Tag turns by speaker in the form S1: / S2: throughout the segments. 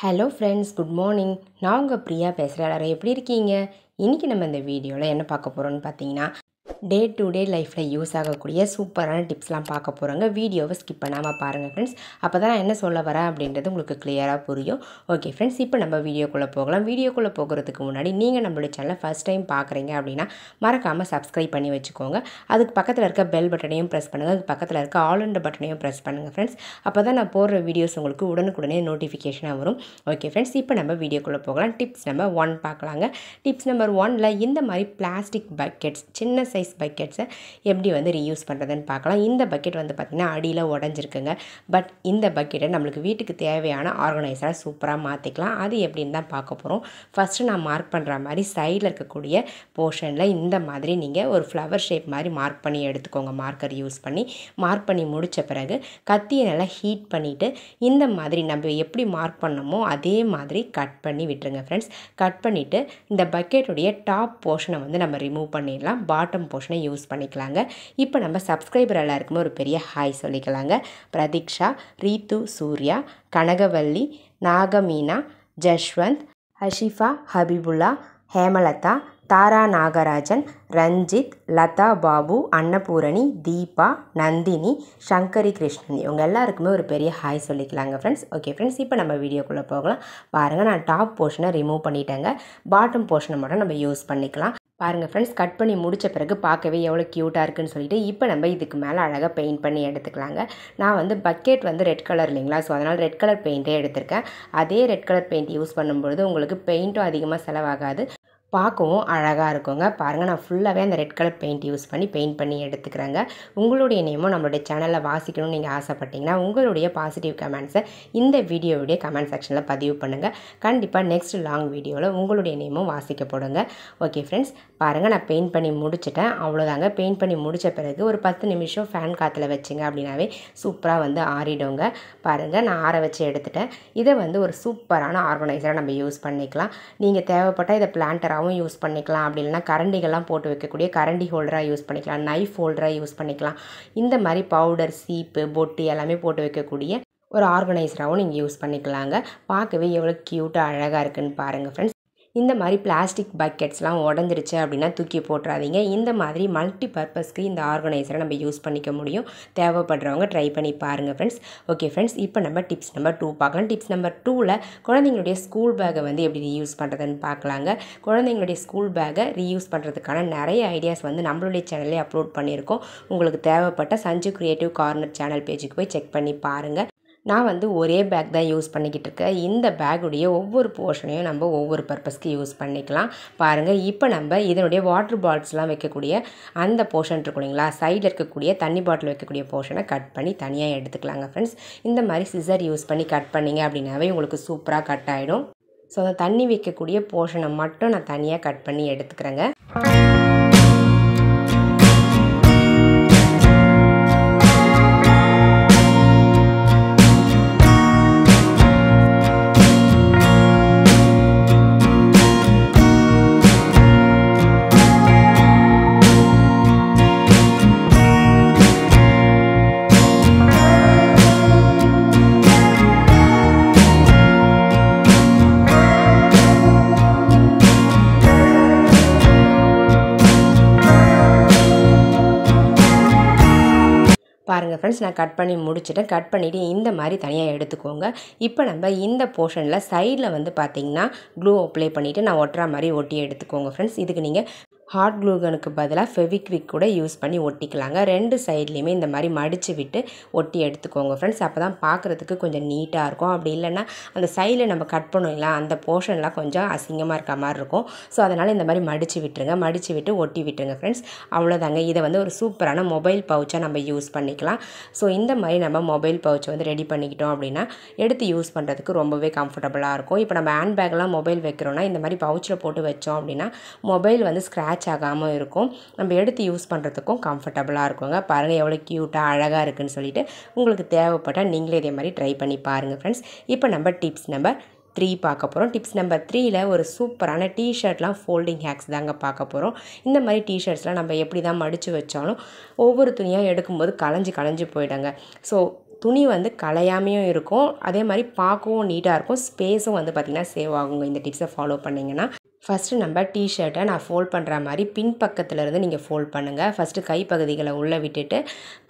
S1: Hello friends, good morning. நான் உங்கள் பிரியா பேசுகிறேன். எல்லாரும் எப்படி இருக்கீங்க? இன்றைக்கி நம்ம இந்த வீடியோவில் என்ன பார்க்க போகிறோம்னு பார்த்தீங்கன்னா, டே டு டே லைஃப்பில் யூஸ் ஆகக்கூடிய சூப்பரான டிப்ஸ்லாம் பார்க்க போகிறோங்க. வீடியோவை ஸ்கிப் பண்ணாமல் பாருங்கள் ஃப்ரெண்ட்ஸ். அப்போ தான் நான் என்ன சொல்ல வரேன் அப்படின்றது உங்களுக்கு கிளியராக புரியும். ஓகே ஃப்ரெண்ட்ஸ், இப்போ நம்ம வீடியோக்குள்ளே போகலாம். வீடியோக்குள்ளே போகிறதுக்கு முன்னாடி நீங்கள் நம்மளுடைய சேனலை ஃபஸ்ட் டைம் பார்க்குறீங்க அப்படின்னா மறக்காமல் சப்ஸ்கிரைப் பண்ணி வச்சுக்கோங்க. அதுக்கு பக்கத்தில் இருக்க பெல் பட்டனையும் ப்ரெஸ் பண்ணுங்கள். அதுக்கு பக்கத்தில் இருக்க ஆல் என்ற பட்டனையும் ப்ரெஸ் பண்ணுங்கள் ஃப்ரெண்ட்ஸ். அப்போ தான் நான் போடுற வீடியோஸ் உங்களுக்கு உடனுக்குடனே நோட்டிஃபிகேஷனாக வரும். ஓகே ஃப்ரெண்ட்ஸ், இப்போ நம்ம வீடியோக்குள்ளே போகலாம். டிப்ஸ் நம்பர் 1 பார்க்கலாங்க. டிப்ஸ் நம்பர் 1ல் இந்த மாதிரி பிளாஸ்டிக் பக்கெட்ஸ், சின்ன சைஸ் பக்கெட்ஸை எப்படி வந்து ரீயூஸ் பண்ணுறதுன்னு பார்க்கலாம். இந்த பக்கெட் வந்து பார்த்திங்கன்னா அடியில் உடஞ்சிருக்குங்க. பட் இந்த பக்கெட்டை நம்மளுக்கு வீட்டுக்கு தேவையான ஆர்கனைசராக சூப்பராக மாற்றிக்கலாம். அது எப்படின்னு தான் பார்க்க போகிறோம். ஃபஸ்ட்டு நான் மார்க் பண்ணுற மாதிரி சைடில் இருக்கக்கூடிய போர்ஷனில் இந்த மாதிரி நீங்கள் ஒரு ஃப்ளவர் ஷேப் மாதிரி மார்க் பண்ணி எடுத்துக்கோங்க. மார்க்கர் யூஸ் பண்ணி மார்க் பண்ணி முடித்த பிறகு கத்தியை நல்லா ஹீட் பண்ணிவிட்டு இந்த மாதிரி நம்ம எப்படி மார்க் பண்ணமோ அதே மாதிரி கட் பண்ணி விட்டுருங்க ஃப்ரெண்ட்ஸ். கட் பண்ணிவிட்டு இந்த பக்கெட்டுடைய டாப் போர்ஷனை வந்து நம்ம ரிமூவ் பண்ணிடலாம். பாட்டம் போர்ஷனை யூஸ் பண்ணிக்கலாங்க. இப்போ நம்ம சப்ஸ்கிரைபர் எல்லாருக்குமே ஒரு பெரிய ஹாய் சொல்லிக்கலாங்க. பிரதீக்ஷா, ரீத்து, சூர்யா, கனகவல்லி, நாகமீனா, ஜஷ்வந்த், ஹஷிஃபா, ஹபிபுல்லா, ஹேமலதா, தாரா நாகராஜன், ரஞ்சித், லதா பாபு, அன்னபூரணி, தீபா, நந்தினி, சங்கரி கிருஷ்ணன், இவங்க எல்லாருக்குமே ஒரு பெரிய ஹாய் சொல்லிக்கலாங்க ஃப்ரெண்ட்ஸ். ஓகே ஃப்ரெண்ட்ஸ், இப்போ நம்ம வீடியோக்குள்ளே போகலாம். பாருங்கள், நான் டாப் போர்ஷனை ரிமூவ் பண்ணிட்டேங்க. பாட்டம் போர்ஷனை மட்டும் நம்ம யூஸ் பண்ணிக்கலாம். பாருங்கள் ஃப்ரெண்ட்ஸ், கட் பண்ணி முடித்த பிறகு பார்க்கவே எவ்வளோ க்யூட்டாக இருக்குன்னு சொல்லிட்டு இப்போ நம்ம இதுக்கு மேலே அழகாக பெயிண்ட் பண்ணி எடுத்துக்கலாங்க. நான் வந்து பக்கெட் வந்து ரெட் கலர் இல்லைங்களா, ஸோ அதனால் ரெட் கலர் பெயிண்ட்டே எடுத்திருக்கேன். அதே ரெட் கலர் பெயிண்ட் யூஸ் பண்ணும்பொழுது உங்களுக்கு பெயிண்ட்டும் அதிகமாக செலவாகாது, பார்க்கவும் அழகாக இருக்குங்க. பாருங்கள், நான் ஃபுல்லாகவே அந்த ரெட் கலர் பெயிண்ட் யூஸ் பண்ணி பெயிண்ட் பண்ணி எடுத்துக்கிறேங்க. உங்களுடைய நேமும் நம்மளுடைய சேனலில் வாசிக்கணும்னு நீங்கள் ஆசைப்பட்டீங்கன்னா உங்களுடைய பாசிட்டிவ் கமெண்ட்ஸை இந்த வீடியோவுடைய கமெண்ட் செக்ஷனில் பதிவு பண்ணுங்கள். கண்டிப்பாக நெக்ஸ்ட் லாங் வீடியோவில் உங்களுடைய நேமும் வாசிக்கப்படுங்க. ஓகே ஃப்ரெண்ட்ஸ், பாருங்கள், நான் பெயிண்ட் பண்ணி முடிச்சிட்டேன். அவ்வளோதாங்க. பெயிண்ட் பண்ணி முடித்த பிறகு ஒரு 10 நிமிஷம் ஃபேன் காற்றுல வச்சிங்க அப்படின்னாவே சூப்பராக வந்து ஆறிடுங்க. பாருங்கள், நான் ஆற வச்சு எடுத்துட்டேன். இதை வந்து ஒரு சூப்பரான ஆர்கனைசராக நம்ம யூஸ் பண்ணிக்கலாம். நீங்கள் தேவைப்பட்டால் இதை பிளான்டராக யூஸ் பண்ணிக்கலாம். அப்படி இல்லைனா கரண்டிகள்லாம் போட்டு வைக்கக்கூடிய கரண்டி ஹோல்டராக யூஸ் பண்ணிக்கலாம். நைஃப் ஹோல்டராக யூஸ் பண்ணிக்கலாம். இந்த மாதிரி பவுடர், சீப்பு, பொட்டு எல்லாமே போட்டு வைக்கக்கூடிய ஒரு ஆர்கனைசராகவும் நீங்கள் யூஸ் பண்ணிக்கலாங்க. பார்க்கவே எவ்வளோ க்யூட்டாக அழகாக இருக்குன்னு பாருங்கள் ஃப்ரெண்ட்ஸ். இந்த மாதிரி பிளாஸ்டிக் பக்கெட்ஸ்லாம் உடஞ்சிருச்சு அப்படின்னா தூக்கி போட்டுறாதீங்க. இந்த மாதிரி மல்டி பர்பஸ்க்கு இந்த ஆர்கனைசரை நம்ம யூஸ் பண்ணிக்க முடியும். தேவைப்படுறவங்க ட்ரை பண்ணி பாருங்கள் ஃப்ரெண்ட்ஸ். ஓகே ஃப்ரெண்ட்ஸ், இப்போ நம்ம டிப்ஸ் நம்பர் 2 பார்க்கலாம். டிப்ஸ் நம்பர் 2ல் குழந்தைங்களுடைய ஸ்கூல் பேக்கை வந்து எப்படி ரீயூஸ் பண்ணுறதுன்னு பார்க்கலாங்க. குழந்தைங்களுடைய ஸ்கூல் பேக்கை ரீயூஸ் பண்ணுறதுக்கான நிறைய ஐடியாஸ் வந்து நம்மளுடைய சேனல்லே அப்லோட் பண்ணியிருக்கோம். உங்களுக்கு தேவைப்பட்ட சஞ்சு கிரியேட்டிவ் கார்னர் சேனல் பேஜுக்கு போய் செக் பண்ணி பாருங்கள். நான் வந்து ஒரே பேக் தான் யூஸ் பண்ணிக்கிட்டு இருக்கேன். இந்த பேக்குடைய ஒவ்வொரு போர்ஷனையும் நம்ம ஒவ்வொரு பர்பஸ்க்கு யூஸ் பண்ணிக்கலாம். பாருங்கள், இப்போ நம்ம இதனுடைய வாட்டர் பாட்டில்ஸ்லாம் வைக்கக்கூடிய அந்த போர்ஷன் இருக்கும் இல்லைங்களா, சைடில் இருக்கக்கூடிய தண்ணி பாட்டில் வைக்கக்கூடிய போர்ஷனை கட் பண்ணி தனியாக எடுத்துக்கலாங்க ஃப்ரெண்ட்ஸ். இந்த மாதிரி சிசர் யூஸ் பண்ணி கட் பண்ணிங்க அப்படின்னாவே உங்களுக்கு சூப்பராக கட் ஆகிடும். ஸோ அந்த தண்ணி வைக்கக்கூடிய போர்ஷனை மட்டும் நான் தனியாக கட் பண்ணி எடுத்துக்கிறேங்க. பாருங்கள் ஃப்ரெண்ட்ஸ், நான் கட் பண்ணி முடிச்சுட்டேன். கட் பண்ணிவிட்டு இந்த மாதிரி தனியாக எடுத்துக்கோங்க. இப்போ நம்ம இந்த போர்ஷனில் சைடில் வந்து பார்த்திங்கன்னா க்ளூ அப்ளை பண்ணிவிட்டு நான் ஒட்டுற மாதிரி ஒட்டி எடுத்துக்கோங்க ஃப்ரெண்ட்ஸ். இதுக்கு நீங்கள் ஹாட் க்ளூகனுக்கு பதிலாக ஃபெவிக்விக் கூட யூஸ் பண்ணி ஒட்டிக்கலாங்க. 2 சைட்லேயுமே இந்த மாதிரி மடித்து விட்டு ஒட்டி எடுத்துக்கோங்க ஃப்ரெண்ட்ஸ். அப்போ தான் பார்க்குறதுக்கு கொஞ்சம் நீட்டாக இருக்கும். அப்படி இல்லைன்னா அந்த சைடில் நம்ம கட் பண்ணுவோங்களா, அந்த போர்ஷன்லாம் கொஞ்சம் அசிங்கமாக இருக்க மாதிரி இருக்கும். ஸோ அதனால் இந்த மாதிரி மடித்து விட்டுருங்க. மடித்து விட்டு ஒட்டி விட்டுருங்க ஃப்ரெண்ட்ஸ். அவ்வளோதாங்க. இதை வந்து ஒரு சூப்பரான மொபைல் பவுச்சாக நம்ம யூஸ் பண்ணிக்கலாம். ஸோ இந்த மாதிரி நம்ம மொபைல் பவுச் வந்து ரெடி பண்ணிக்கிட்டோம் அப்படின்னா எடுத்து யூஸ் பண்ணுறதுக்கு ரொம்பவே கம்ஃபர்டபுளாக இருக்கும். இப்போ நம்ம ஹேண்ட் பேக்லாம் மொபைல் வைக்கிறோன்னா இந்த மாதிரி பவுச்சில் போட்டு வச்சோம் அப்படின்னா மொபைல் வந்து ஸ்க்ராட்ச் ஆகாமல் இருக்கும். நம்ம எடுத்து யூஸ் பண்ணுறதுக்கும் கம்ஃபர்டபுளாக இருக்குங்க. பாருங்கள் எவ்வளோ க்யூட்டாக அழகாக இருக்குன்னு சொல்லிட்டு உங்களுக்கு தேவைப்பட்டால் நீங்களே இதே மாதிரி ட்ரை பண்ணி பாருங்கள் ஃப்ரெண்ட்ஸ். இப்போ நம்ம டிப்ஸ் நம்பர் 3 பார்க்க போகிறோம். டிப்ஸ் நம்பர் 3ல் ஒரு சூப்பரான டிஷர்ட்லாம் ஃபோல்டிங் ஹேக்ஸ் தாங்க பார்க்க போகிறோம். இந்த மாதிரி டிஷர்ட்ஸ்லாம் நம்ம எப்படி தான் மடித்து வச்சாலும் ஒவ்வொரு துணியாக எடுக்கும்போது களைஞ்சு போயிடுங்க. ஸோ துணி வந்து கலையாமையும் இருக்கும், அதே மாதிரி பார்க்கவும் நீட்டாக இருக்கும், ஸ்பேஸும் வந்து பார்த்திங்கன்னா சேவ் ஆகுங்க இந்த டிப்ஸை ஃபாலோ பண்ணிங்கன்னா. ஃபஸ்ட்டு நம்ம டிஷர்ட்டை நான் ஃபோல்ட் பண்ணுற மாதிரி பின்பக்கத்துலேருந்து நீங்கள் ஃபோல்ட் பண்ணுங்கள். ஃபஸ்ட்டு கைப்பகுதிகளை உள்ளே விட்டுட்டு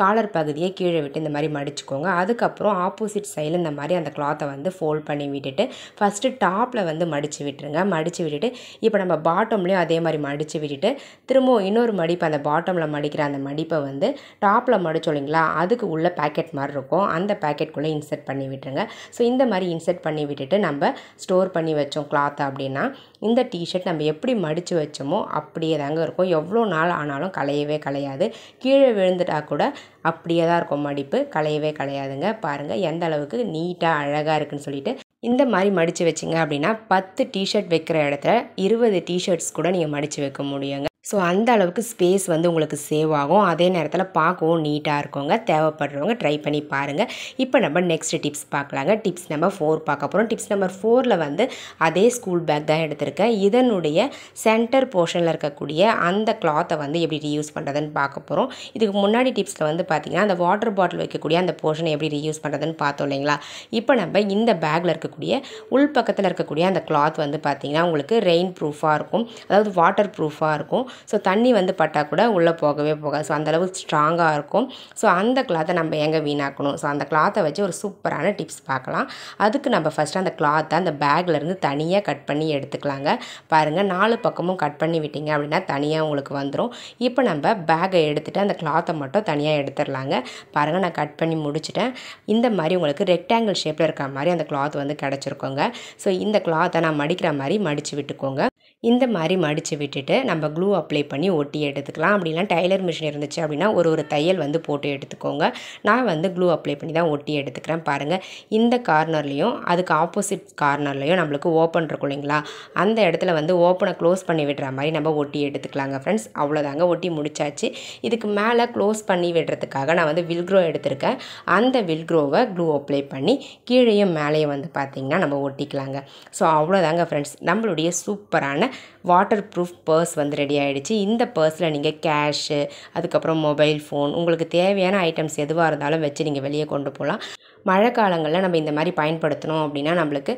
S1: காலர் பகுதியை கீழே விட்டு இந்த மாதிரி மடிச்சுக்கோங்க. அதுக்கப்புறம் ஆப்போசிட் சைடில் இந்த மாதிரி அந்த கிளாத்தை வந்து ஃபோல்ட் பண்ணி விட்டுட்டு ஃபஸ்ட்டு டாப்பில் வந்து மடித்து விட்டுருங்க. மடித்து விட்டுட்டு இப்போ நம்ம பாட்டம்லேயும் அதே மாதிரி மடித்து விட்டுட்டு திரும்பவும் இன்னொரு மடிப்பு அந்த பாட்டமில் மடிக்கிற அந்த மடிப்பை வந்து டாப்பில் மடிச்சோம் இல்லைங்களா, அதுக்கு உள்ள பேக்கெட் மாதிரி இருக்கும், அந்த பேக்கெட்குள்ளே இன்சர்ட் பண்ணி விட்டுருங்க. ஸோ இந்த மாதிரி இன்சர்ட் பண்ணி விட்டுட்டு நம்ம ஸ்டோர் பண்ணி வச்சோம் கிளாத்தை அப்படின்னா இந்த டிஷர்ட் நம்ம எப்படி மடித்து வச்சோமோ அப்படியே தாங்க இருக்கும். எவ்வளோ நாள் ஆனாலும் கலையவே கலையாது. கீழே விழுந்துட்டா கூட அப்படியே தான் இருக்கும், மடிப்பு கலையவே கலையாதுங்க. பாருங்கள் எந்த அளவுக்கு நீட்டாக அழகாக இருக்குன்னு சொல்லிட்டு. இந்த மாதிரி மடித்து வச்சிங்க அப்படின்னா 10 டிஷர்ட் வைக்கிற இடத்துல 20 டிஷர்ட்ஸ் கூட நீங்கள் மடித்து வைக்க முடியுங்க. ஸோ அந்த அளவுக்கு ஸ்பேஸ் வந்து உங்களுக்கு சேவ் ஆகும், அதே நேரத்தில் பார்க்கவும் நீட்டாக இருக்குங்க. தேவைப்படுறவங்க ட்ரை பண்ணி பாருங்கள். இப்போ நம்ம நெக்ஸ்ட் டிப்ஸ் பார்க்கலாங்க. டிப்ஸ் நம்பர் 4 பார்க்க போகிறோம். டிப்ஸ் நம்பர் 4ல் வந்து அதே ஸ்கூல் பேக் தான் எடுத்திருக்கேன். இதனுடைய சென்டர் போர்ஷனில் இருக்கக்கூடிய அந்த கிளாத்தை வந்து எப்படி ரீயூஸ் பண்ணுறதுன்னு பார்க்க போகிறோம். இதுக்கு முன்னாடி டிப்ஸில் வந்து பார்த்திங்கன்னா அந்த வாட்டர் பாட்டில் வைக்கக்கூடிய அந்த போர்ஷனை எப்படி ரீயூஸ் பண்ணுறதுன்னு பார்த்தோம் இல்லைங்களா. இப்போ நம்ம இந்த பேக்கில் இருக்கக்கூடிய உள் பக்கத்தில் இருக்கக்கூடிய அந்த கிளாத் வந்து பார்த்திங்கன்னா உங்களுக்கு ரெயின் ப்ரூஃபாக இருக்கும், அதாவது வாட்டர் ப்ரூஃபாக இருக்கும். ஸோ தண்ணி வந்து பட்டால் கூட உள்ளே போகவே போகாது. ஸோ அந்தளவுக்கு ஸ்ட்ராங்காக இருக்கும். ஸோ அந்த கிளாத்தை நம்ம எங்கே வீணாக்கணும். ஸோ அந்த கிளாத்தை வச்சு ஒரு சூப்பரான டிப்ஸ் பார்க்கலாம். அதுக்கு நம்ம ஃபஸ்ட்டு அந்த கிளாத்தை அந்த பேக்லேருந்து தனியாக கட் பண்ணி எடுத்துக்கலாங்க. பாருங்கள் 4 பக்கமும் கட் பண்ணி விட்டிங்க அப்படின்னா தனியாக உங்களுக்கு வந்துடும். இப்போ நம்ம பேக்கை எடுத்துகிட்டு அந்த கிளாத்தை மட்டும் தனியாக எடுத்துடலாங்க. பாருங்கள் நான் கட் பண்ணி முடிச்சுட்டேன். இந்த மாதிரி உங்களுக்கு ரெக்டாங்கிள் ஷேப்பில் இருக்கிற மாதிரி அந்த கிளாத் வந்து கிடச்சிருக்கோங்க. ஸோ இந்த கிளாத்தை நான் மடிக்கிற மாதிரி மடித்து விட்டுக்கோங்க. இந்த மாதிரி மடித்து விட்டுட்டு நம்ம க்ளூ அப்ளை பண்ணி ஒட்டி எடுத்துக்கலாம். அப்படின்னா டைலர் மிஷின் இருந்துச்சு அப்படின்னா ஒரு தையல் வந்து போட்டு எடுத்துக்கோங்க. நான் வந்து க்ளூ அப்ளை பண்ணி தான் ஒட்டி எடுத்துக்கிறேன். பாருங்கள் இந்த கார்னர்லேயும் அதுக்கு ஆப்போசிட் கார்னர்லேயும் நம்மளுக்கு ஓப்பன் இருக்கும் இல்லைங்களா, அந்த இடத்துல வந்து ஓப்பனை க்ளோஸ் பண்ணி விடுற மாதிரி நம்ம ஒட்டி எடுத்துக்கலாங்க ஃப்ரெண்ட்ஸ். அவ்வளோதாங்க, ஒட்டி முடிச்சாச்சு. இதுக்கு மேலே க்ளோஸ் பண்ணி விடுறதுக்காக நான் வந்து வில்க்ரோ எடுத்திருக்கேன். அந்த வில்க்ரோவை க்ளூ அப்ளை பண்ணி கீழேயும் மேலேயும் வந்து பார்த்திங்கன்னா நம்ம ஒட்டிக்கலாங்க. ஸோ அவ்வளோதாங்க ஃப்ரெண்ட்ஸ், நம்மளுடைய சூப்பரான வாட்டர் ப்ரூஃப் பர்ஸ் வந்து ரெடி ஆகிடுச்சு. இந்த பர்ஸில் நீங்கள் கேஷு, அதுக்கப்புறம் மொபைல் ஃபோன், உங்களுக்கு தேவையான ஐட்டம்ஸ் எதுவாக இருந்தாலும் வச்சு நீங்கள் வெளியே கொண்டு போகலாம். மழை காலங்களில் நம்ம இந்த மாதிரி பயன்படுத்தணும் அப்படின்னா நம்மளுக்கு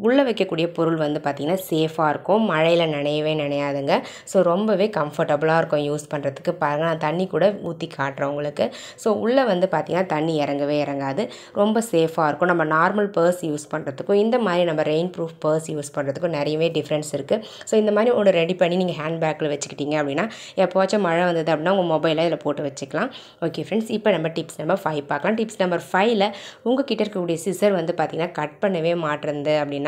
S1: உள்ளே வைக்கக்கூடிய பொருள் வந்து பார்த்திங்கன்னா சேஃபாக இருக்கும், மழையில் நனையாதுங்க. ஸோ ரொம்பவே கம்ஃபர்டபுளாக இருக்கும் யூஸ் பண்ணுறதுக்கு. பாருங்கள் நான் தண்ணி கூட ஊற்றி காட்டுறேன் உங்களுக்கு. ஸோ உள்ளே வந்து பார்த்திங்கன்னா தண்ணி இறங்கவே இறங்காது, ரொம்ப சேஃபாக இருக்கும். நம்ம நார்மல் பர்ஸ் யூஸ் பண்ணுறதுக்கும் இந்த மாதிரி நம்ம ரெயின் ப்ரூஃப் பர்ஸ் யூஸ் பண்ணுறதுக்கும் நிறையவே டிஃப்ரென்ஸ் இருக்குது. ஸோ இந்த மாதிரி ஒன்று ரெடி பண்ணி நீங்கள் ஹேண்ட் பேக்கில் வச்சுக்கிட்டீங்க அப்படின்னா எப்போச்சும் மழை வந்தது அப்படின்னா உங்கள் மொபைலை இதில் போட்டு வச்சுக்கலாம். ஓகே ஃப்ரெண்ட்ஸ், இப்போ நம்ம டிப்ஸ் நம்பர் 5 பார்க்கலாம். டிப்ஸ் நம்பர் 5ல் உங்கள் கிட்ட இருக்கக்கூடிய சிசர் வந்து பார்த்திங்கன்னா கட் பண்ணவே மாட்டேறது அப்படின்னா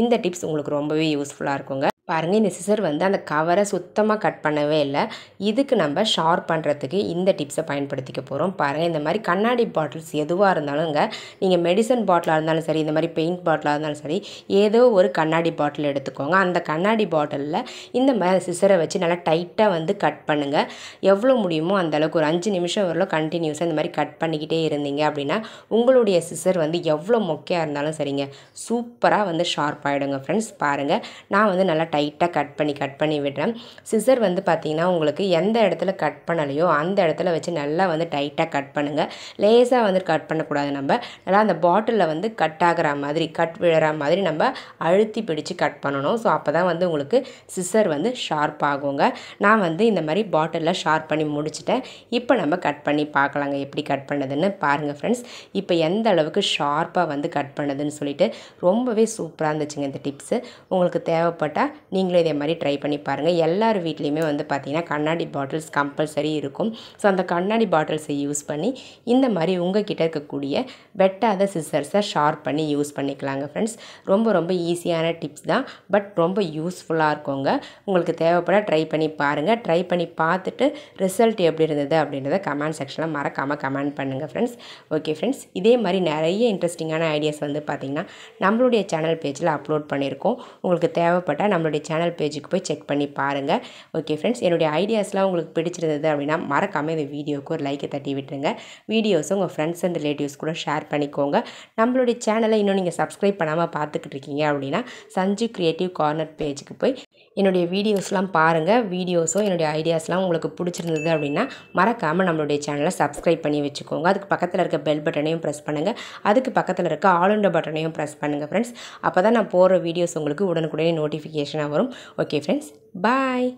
S1: இந்த டிப்ஸ் உங்களுக்கு ரொம்பவே யூஸ்ஃபுல்லாக இருக்குங்க. பாருங்கள் இந்த சிசர் வந்து அந்த கவரை சுத்தமாக கட் பண்ணவே இல்லை. இதுக்கு நம்ம ஷார்ப் பண்ணுறதுக்கு இந்த டிப்ஸை பயன்படுத்திக்க போகிறோம். பாருங்கள் இந்த மாதிரி கண்ணாடி பாட்டில்ஸ் எதுவாக இருந்தாலுங்க, நீங்கள் மெடிசன் பாட்டிலாக இருந்தாலும் சரி, இந்த மாதிரி பெயிண்ட் பாட்டிலாக இருந்தாலும் சரி, ஏதோ ஒரு கண்ணாடி பாட்டில் எடுத்துக்கோங்க. அந்த கண்ணாடி பாட்டிலில் இந்த மாதிரி சிசரை வச்சு நல்லா டைட்டாக வந்து கட் பண்ணுங்கள். எவ்வளோ முடியுமோ அந்தளவுக்கு ஒரு 5 நிமிஷம் வரலும் கண்டினியூஸாக இந்த மாதிரி கட் பண்ணிக்கிட்டே இருந்தீங்க அப்படின்னா உங்களுடைய சிசர் வந்து எவ்வளோ மொக்கையாக இருந்தாலும் சரிங்க சூப்பராக வந்து ஷார்ப் ஆகிடுங்க ஃப்ரெண்ட்ஸ். பாருங்கள் நான் வந்து நல்லா டைட்டாக கட் பண்ணி விடுறேன். சிசர் வந்து பார்த்திங்கன்னா உங்களுக்கு எந்த இடத்துல கட் பண்ணலையோ அந்த இடத்துல வச்சு நல்லா வந்து டைட்டாக கட் பண்ணுங்கள். லேசாக வந்து கட் பண்ணக்கூடாது. நம்ம நல்லா அந்த பாட்டிலில் வந்து கட் ஆகிற மாதிரி கட் விழுற மாதிரி நம்ம அழுத்தி பிடிச்சி கட் பண்ணணும். ஸோ அப்போ தான் வந்து உங்களுக்கு சிசர் வந்து ஷார்ப் ஆகுங்க. நான் வந்து இந்த மாதிரி பாட்டிலில் ஷார்ப் பண்ணி முடிச்சுட்டேன். இப்போ நம்ம கட் பண்ணி பார்க்கலாங்க எப்படி கட் பண்ணதுன்னு. பாருங்கள் ஃப்ரெண்ட்ஸ், இப்போ எந்த அளவுக்கு ஷார்ப்பாக வந்து கட் பண்ணதுன்னு சொல்லிட்டு ரொம்பவே சூப்பராக இருந்துச்சுங்க இந்த டிப்ஸு. உங்களுக்கு தேவைப்பட்டால் நீங்களும் இதே மாதிரி ட்ரை பண்ணி பாருங்கள். எல்லார் வீட்லேயுமே வந்து பார்த்திங்கன்னா கண்ணாடி பாட்டில்ஸ் கம்பல்சரி இருக்கும். ஸோ அந்த கண்ணாடி பாட்டில்ஸை யூஸ் பண்ணி இந்த மாதிரி உங்கள் கிட்ட இருக்கக்கூடிய வெட்டாத சிசர்ஸை ஷார்ப் பண்ணி யூஸ் பண்ணிக்கலாங்க ஃப்ரெண்ட்ஸ். ரொம்ப ஈஸியான டிப்ஸ் தான், பட் ரொம்ப யூஸ்ஃபுல்லாக இருக்குங்க. உங்களுக்கு தேவைப்பட ட்ரை பண்ணி பாருங்கள். ட்ரை பண்ணி பார்த்துட்டு ரிசல்ட் எப்படி இருந்தது அப்படின்றத கமெண்ட் செக்ஷனில் மறக்காமல் கமெண்ட் பண்ணுங்கள் ஃப்ரெண்ட்ஸ். ஓகே ஃப்ரெண்ட்ஸ், இதே மாதிரி நிறைய இன்ட்ரெஸ்டிங்கான ஐடியாஸ் வந்து பார்த்திங்கன்னா நம்மளுடைய சேனல் பேஜில் அப்லோட் பண்ணியிருக்கோம். உங்களுக்கு தேவைப்பட்டால் நம்மளுடைய சேனல் பேஜுக்கு போய் செக் பண்ணி பாருங்கள். ஓகே ஃப்ரெண்ட்ஸ், என்னுடைய ஐடியாஸ்லாம் உங்களுக்கு பிடிச்சிருந்தது அப்படின்னா மறக்காமல் இந்த வீடியோவுக்கு ஒரு லைக்கை தட்டி விட்டுருங்க. வீடியோஸை உங்கள் ஃப்ரெண்ட்ஸ் அண்ட் ரிலேட்டிவ்ஸ் கூட ஷேர் பண்ணிக்கோங்க. நம்மளுடைய சேனலை இன்னும் நீங்கள் சப்ஸ்கிரைப் பண்ணாமல் பார்த்துக்கிட்டு இருக்கீங்க அப்படின்னா சஞ்சு கிரியேட்டிவ் கார்னர் பேஜுக்கு போய் என்னுடைய வீடியோஸ்லாம் பாருங்கள். வீடியோஸும் என்னுடைய ஐடியாஸ்லாம் உங்களுக்கு பிடிச்சிருந்தது அப்படின்னா மறக்காமல் நம்மளுடைய சேனலை சப்ஸ்கிரைப் பண்ணி வச்சுக்கோங்க. அதுக்கு பக்கத்தில் இருக்க பெல் பட்டனையும் ப்ரெஸ் பண்ணுங்கள். அதுக்கு பக்கத்தில் இருக்க ஆல் இன் பட்டனையும் ப்ரெஸ் பண்ணுங்கள் ஃப்ரெண்ட்ஸ். அப்போ தான் நான் போடுற வீடியோஸ் உங்களுக்கு உடனுக்குடனே நோட்டிஃபிகேஷனாக வரும். ஓகே ஃப்ரெண்ட்ஸ், பாய்.